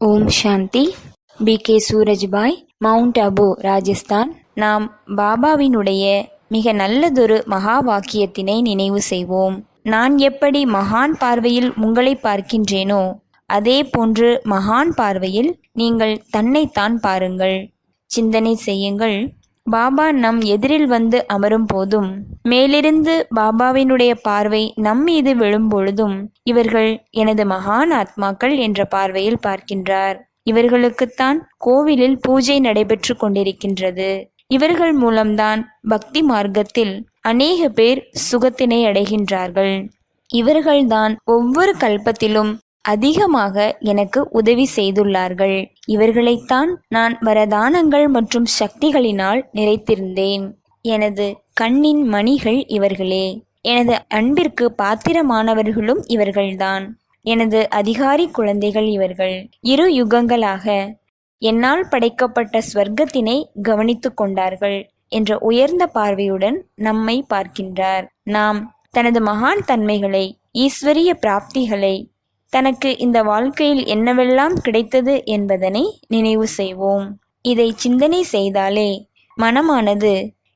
ஓம் சாந்தி. B K. Surajbhai, mount Abu, Rajasthan. நாம் பாபாவினுடைய மிக நல்லதொரு மகா வாக்கியத்தினை நினைவு செய்வோம். நான் எப்படி மகான் பார்வையில் உங்களை பார்க்கின்றேனோ அதே போன்று மகான் பார்வையில் நீங்கள் தன்னைத்தான் பாருங்கள். சிந்தனை செய்யுங்கள். பாபா நம் எதிரில் வந்து அமரும் போதும், மேலிருந்து பாபாவினுடைய பார்வை நம் மீது விழும் பொழுதும், இவர்கள் எனது மகான் ஆத்மாக்கள் என்ற பார்வையில் பார்க்கின்றார். இவர்களுக்குத்தான் கோவிலில் பூஜை நடைபெற்று கொண்டிருக்கின்றது. இவர்கள் மூலம்தான் பக்தி மார்க்கத்தில் அநேக பேர் சுகத்தினை அடைகின்றார்கள். இவர்கள்தான் ஒவ்வொரு கல்பத்திலும் அதிகமாக எனக்கு உதவி செய்துள்ளார்கள். இவர்களைத்தான் நான் வரதானங்கள் மற்றும் சக்திகளினால் நிறைத்திருந்தேன். எனது கண்ணின் மணிகள் இவர்களே. எனது அன்பிற்கு பாத்திரமானவர்களும் இவர்கள்தான். எனது அதிகாரி குழந்தைகள் இவர்கள். 2 யுகங்களாக என்னால் படைக்கப்பட்ட ஸ்வர்க்கத்தினை கவனித்து கொண்டார்கள் என்ற உயர்ந்த பார்வையுடன் நம்மை பார்க்கின்றார். நாம் தனது மகான் தன்மைகளை, ஈஸ்வரிய பிராப்திகளை, தனக்கு இந்த வாழ்க்கையில் என்னவெல்லாம் கிடைத்தது என்பதனை நினைவு செய்வோம். இதை சிந்தனை செய்தாலே மனமானது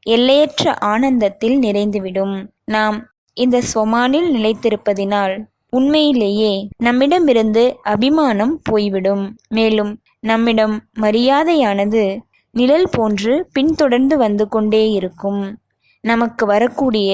எல்லையற்ற ஆனந்தத்தில் நிறைந்துவிடும். நாம் இந்த ஸ்வமானில் நிலைத்திருப்பதினால் உண்மையிலேயே நம்மிடமிருந்து அபிமானம் போய்விடும். மேலும் நம்மிடம் மரியாதையானது நிழல் போன்று பின்தொடர்ந்து வந்து கொண்டே இருக்கும். நமக்கு வரக்கூடிய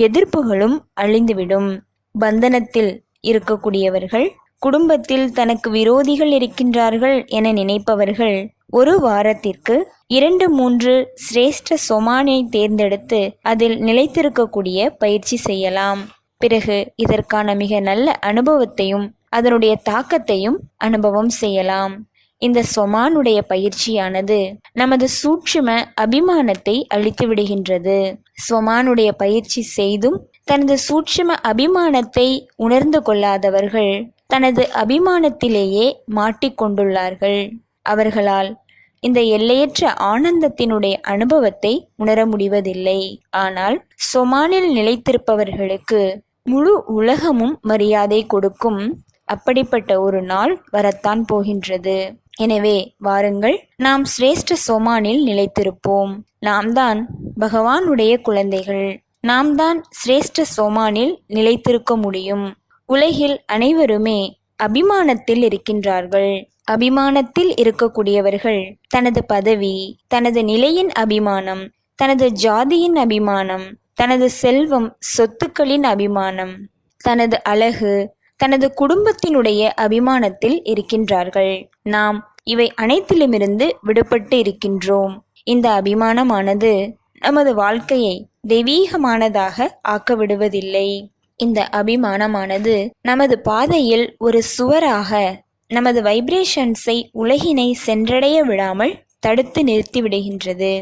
எதிர்ப்புகளும் அழிந்துவிடும். பந்தனத்தில் இருக்கக்கூடியவர்கள், குடும்பத்தில் தனக்கு விரோதிகள் இருக்கின்றார்கள் என நினைப்பவர்கள் ஒரு வாரத்திற்கு 2-3 சிரேஷ்ட சொமானை தேர்ந்தெடுத்து அதில் நிலைத்திருக்கக்கூடிய பயிற்சி செய்யலாம். பிறகு இதற்கான மிக நல்ல அனுபவத்தையும் அதனுடைய தாக்கத்தையும் அனுபவம் செய்யலாம். இந்த சொமானுடைய பயிற்சியானது நமது சூட்சும அபிமானத்தை அழித்து விடுகின்றது. சொமானுடைய பயிற்சி செய்தும் தனது சூட்சும அபிமானத்தை உணர்ந்து கொள்ளாதவர்கள் தனது அபிமானத்திலேயே மாட்டிக்கொண்டுள்ளார்கள். அவர்களால் இந்த எல்லையற்ற ஆனந்தத்தினுடைய அனுபவத்தை உணர முடிவதில்லை. ஆனால் சொமானில் நிலைத்திருப்பவர்களுக்கு முழு உலகமும் மரியாதை கொடுக்கும். அப்படிப்பட்ட ஒரு நாள் வரத்தான் போகின்றது. எனவே வாருங்கள், நாம் சிரேஷ்ட சொமானில் நிலைத்திருப்போம். நாம் தான் பகவானுடைய குழந்தைகள். நாம் தான் சிரேஷ்ட சோமானில் நிலைத்திருக்க முடியும். உலகில் அனைவருமே அபிமானத்தில் இருக்கின்றார்கள். அபிமானத்தில் இருக்கக்கூடியவர்கள் தனது பதவி, தனது நிலையின் அபிமானம், தனது ஜாதியின் அபிமானம், தனது செல்வம், சொத்துக்களின் அபிமானம், தனது அழகு, தனது குடும்பத்தினுடைய அபிமானத்தில் இருக்கின்றார்கள். நாம் இவை அனைத்திலுமிருந்து விடுபட்டு இருக்கின்றோம். இந்த அபிமானமானது நமது வாழ்க்கையை தெய்வீகமானதாக ஆக்க விடுவதில்லை. இந்த அபிமானமானது நமது பாதையில் ஒரு சுவராக நமது வைப்ரேஷன்ஸை, உலகினை சென்றடைய விடாமல் தடுத்து நிறுத்தி விடுகின்றது.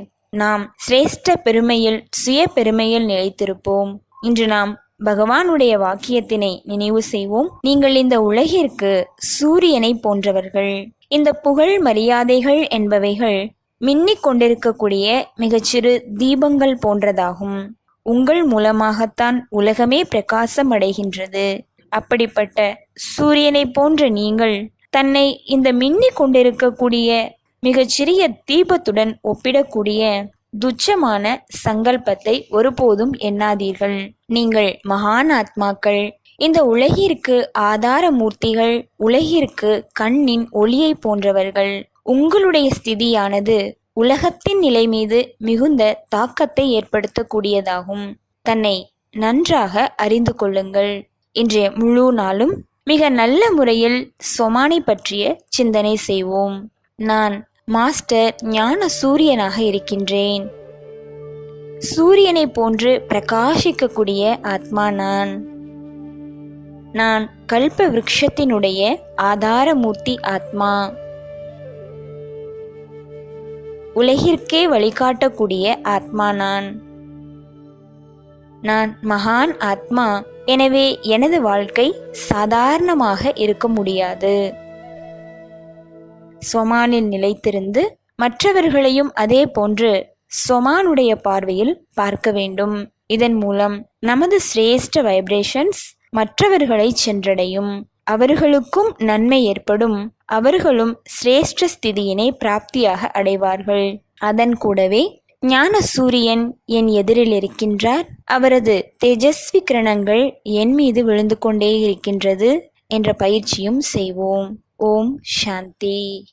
நாம் சிரேஷ்ட பெருமையில், சுய பெருமையில் நிலைத்திருப்போம். இன்று நாம் பகவானுடைய வாக்கியத்தினை நினைவு செய்வோம். நீங்கள் இந்த உலகிற்கு சூரியனை போன்றவர்கள். இந்த புகழ் மரியாதைகள் என்பவைகள் மின்னிக் கொண்டிருக்கக்கூடிய மிகச்சிறு தீபங்கள் போன்றதாகும். உங்கள் மூலமாகத்தான் உலகமே பிரகாசம் அடைகின்றது. அப்படிப்பட்ட சூரியனை போன்ற நீங்கள் தன்னை இந்த மின்னிக் கொண்டிருக்கக்கூடிய மிகச்சிறிய தீபத்துடன் ஒப்பிடக்கூடிய துச்சமான சங்கல்பத்தை ஒருபோதும் எண்ணாதீர்கள். நீங்கள் மகான் ஆத்மாக்கள். இந்த உலகிற்கு ஆதார மூர்த்திகள், உலகிற்கு கண்ணின் ஒளியை போன்றவர்கள். உங்களுடைய ஸ்திதியானது உலகத்தின் நிலை மீது மிகுந்த தாக்கத்தை ஏற்படுத்தக்கூடியதாகும். தன்னை நன்றாக அறிந்து கொள்ளுங்கள். இன்றைய முழு நாளும் மிக நல்ல முறையில் சொமானை பற்றிய சிந்தனை செய்வோம். நான் மாஸ்டர் ஞான சூரியனாக இருக்கின்றேன். சூரியனை போன்று பிரகாசிக்கக்கூடிய ஆத்மா நான். நான் கல்ப விருட்சத்தினுடைய ஆதாரமூர்த்தி ஆத்மா. உலகிற்கே வழிகாட்டக்கூடிய ஆத்மா நான். நான் மகான் ஆத்மா. எனவே எனது வாழ்க்கை சாதாரணமாக இருக்க முடியாது. ஸ்வமானில் நிலைத்திருந்து மற்றவர்களையும் அதே போன்று ஸ்வமானுடைய பார்வையில் பார்க்க வேண்டும். இதன் மூலம் நமது சிரேஷ்ட வைப்ரேஷன்ஸ் மற்றவர்களை சென்றடையும். அவர்களுக்கும் நன்மை ஏற்படும். அவர்களும் சிரேஷ்ட ஸ்திதியினை பிராப்தியாக அடைவார்கள். அதன் கூடவே ஞான சூரியன் என் எதிரில் இருக்கின்றார். அவரது தேஜஸ்வி கிரணங்கள் என் மீது விழுந்து கொண்டே இருக்கின்றது என்ற பயிற்சியும் செய்வோம். ஓம் சாந்தி.